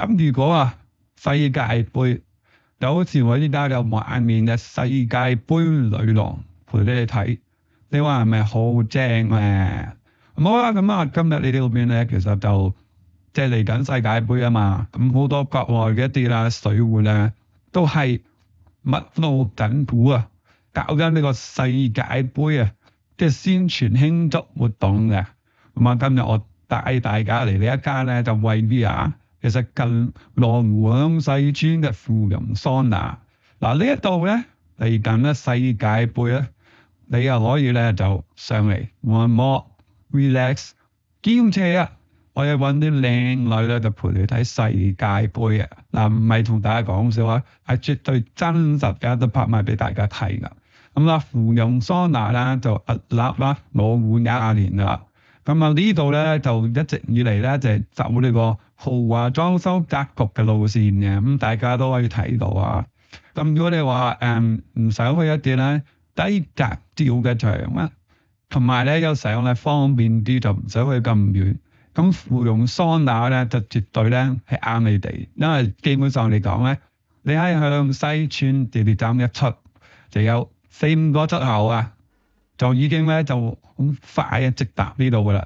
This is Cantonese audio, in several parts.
咁如果世界盃就好似我依家有畫面嘅世界盃女郎陪你哋睇，你話係咪好正咧？好啦，咁今日你哋嗰邊咧，其實就即係嚟緊世界盃啊嘛，咁好多國外嘅一啲啦水壺咧，都係密鑼緊鼓搞緊呢個世界盃即係宣傳慶祝活動嘅。咁今日我帶大家嚟呢一間咧，就位於其實近羅湖鄉西村嘅芙蓉桑拿。嗱，呢一度咧嚟緊咧世界盃咧，你又可以咧就上嚟按摩 relax， 兼且我哋揾啲靚女咧就陪你睇世界盃嗱，唔係同大家講笑係絕對真實嘅，都拍埋俾大家睇噶。咁芙蓉桑拿啦就屹立羅湖20年啦。咁呢度咧就一直以嚟咧就係走呢個豪華裝修格局嘅路線嘅，咁大家都可以睇到咁如果你話唔想去一啲咧低格調嘅場同埋咧有時候咧方便啲就唔使去咁遠，咁芙蓉桑拿咧就絕對咧係啱你哋，因為基本上嚟講咧，你喺向西村地鐵站一出就有4-5個出口就已經咧就好快直達呢度噶啦，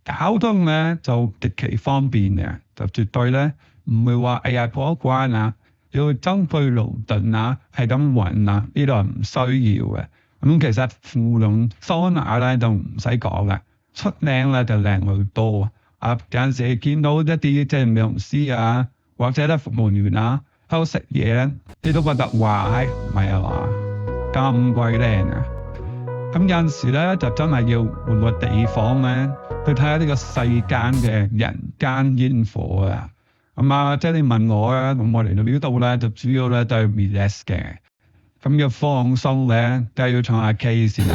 交通咧就極其方便嘅，就絕對咧唔會話過一關要爭去勞頓係咁運呢度係唔需要嘅。咁其實芙蓉桑拿咧就唔使講嘅，出靚咧就靚好多有陣時見到一啲即係美容師或者咧服務員喺度食嘢咧，你都覺得哇唔係嘛咁鬼靚咁有陣時咧就真係要換個地方咧去睇下呢個世間嘅人間煙火咁即係你問我咁我嚟到呢度咧就主要咧都係 relax 嘅，咁要放鬆咧都係要唱下 K 先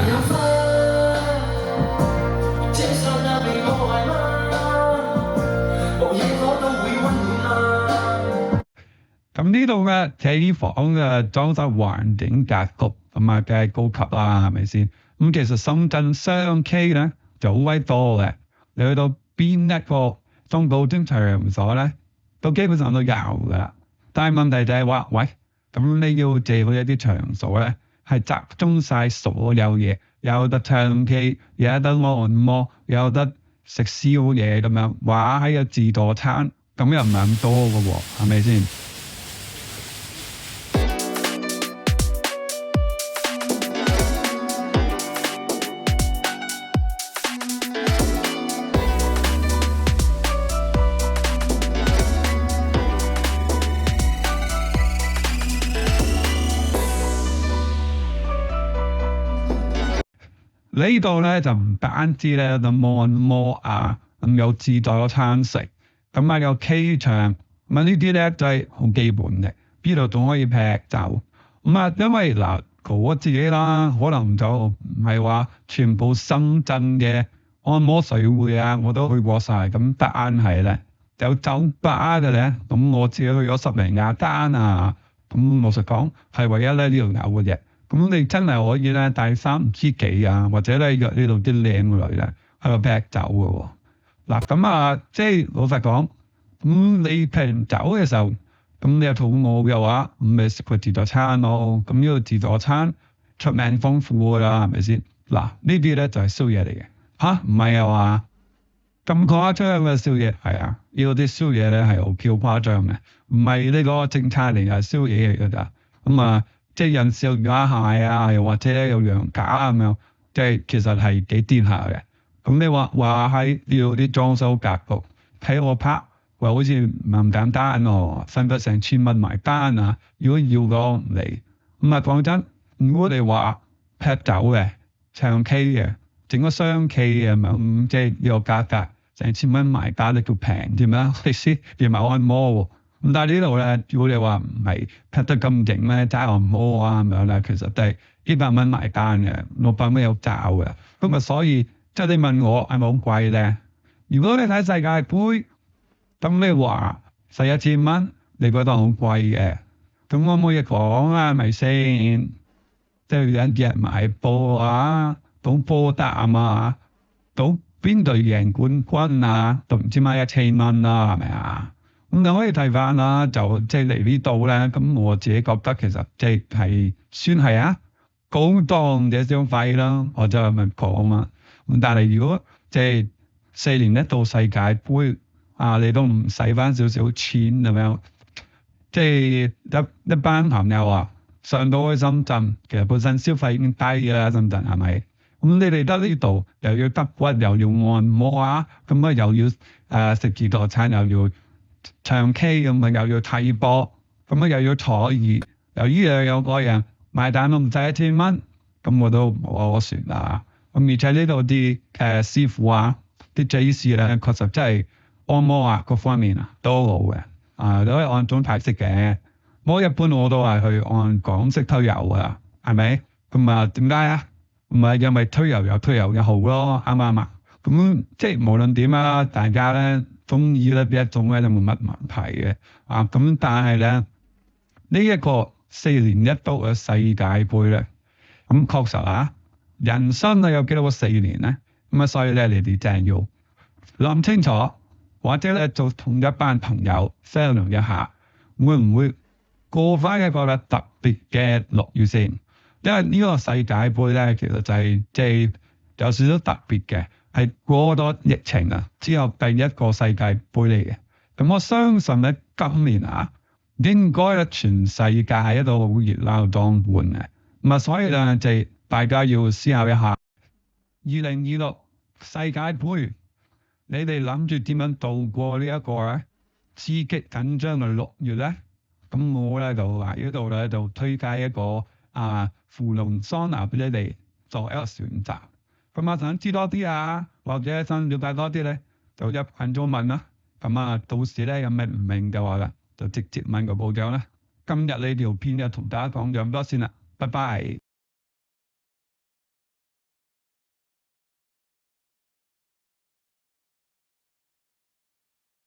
咁呢度嘅企房嘅裝修環境格局同埋梗係高級係咪先？咁其實深圳雙 K 咧就好鬼多嘅，你去到邊一個中高端場所咧，都基本上都有㗎。但係問題就係話，喂，咁你要借嗰一啲場所咧，係集中晒所有嘢，有得唱 K， 有得按摩，有得食宵夜咁樣，哇！喺個自助餐，咁又唔係咁多㗎喎，係咪先？呢度咧就唔單止咧就按摩咁有自助餐食，咁有 K 場，咁呢啲咧就係好基本嘅。邊度仲可以劈酒？咁因為我自己啦，可能就唔係話全部深圳嘅按摩水會我都去過晒，咁但係咧有酒吧嘅咧，咁我自己去咗10零廿間咁老實講係唯一咧呢度有嘅啫。咁你真係可以咧帶3知己或者咧約呢度啲靚女咧喺度劈酒嘅喎。咁即係老實講，咁你劈完酒嘅時候，咁你又肚餓嘅話，咁咪食個自助餐咯。咁呢個自助餐出名豐富㗎啦，係咪先？呢啲咧就係宵夜嚟嘅。唔係嘛？咁誇張嘅宵夜係呢啲宵夜咧係好誇張嘅，唔係呢個正餐嚟嘅，宵夜嚟㗎咋。咁即係人少假蟹又或者有羊架咁樣，即係其實係幾癲下嘅。咁你話喺呢度啲裝修格局，睇我拍話好似唔咁簡單使得成1000蚊埋單如果要講唔嚟，咁講真，如果你話劈酒嘅、唱 K 嘅、整個雙 K 嘅咁，即係呢個價格成1000蚊埋單都叫平添啦，你先要埋按摩喎。咁但係呢度咧，如果你話唔係劈得咁勁咧，齋按摩咁樣咧，其實都係100蚊埋單嘅，600蚊有罩嘅。咁所以即係你問我係咪好貴咧？如果你睇世界盃，咁你話1000蚊，你覺得好貴嘅？咁可唔可以講係咪先？即係有啲人買波賭波膽賭邊隊贏冠軍都唔知買1000蚊啦，係咪咁你可以睇翻啦，就即係嚟呢度咧，咁我自己覺得其實即係算係高檔嘅消費啦，我就咁講嘛。咁但係如果即係4年一度世界盃你都唔使翻少少錢咁樣，即係一班朋友上到去深圳，其實本身消費已經低㗎啦，深圳係咪？咁你哋得呢度又要揼骨，又要按摩咁又要食自助餐，又要唱 K 咁又要睇波，咁又要坐椅，又依樣有嗰樣，買單都唔使1000蚊，咁我都冇可算啦。咁而且呢度啲師傅啲 J.C. 咧，確實真係按摩各方面都好嘅，都可以按種泰式嘅。我一般我都係去按港式推油㗎，係咪？咁點解唔係因為推油有推油嘅好咯，啱唔啱啊？咁即係無論點大家咧中意咧邊一種咧都冇乜問題嘅。咁但係咧呢一個4年一度嘅世界盃咧，咁確實人生有幾多個4年咧？咁所以咧你哋真係要諗清楚，或者咧就同一班朋友商量一下，會唔會過翻一個特別嘅6月先？因為呢個世界盃咧，其實就係即係有少少特別嘅，係過咗疫情之後第一個世界盃嚟嘅。咁我相信咧今年應該咧全世界喺度好熱鬧當換嘅。咁所以咧就係大家要思考一下，2026世界盃，你哋諗住點樣度過呢一個刺激緊張嘅6月咧？咁我咧就呢度咧就推介一個芙蓉桑拿俾你哋作一個選擇。咁想知多啲或者想了解多啲咧，就入群組問啦。咁到時咧有咩唔明嘅話就直接問個部長啦。今日呢條片就同大家講咗咁多先啦，拜拜。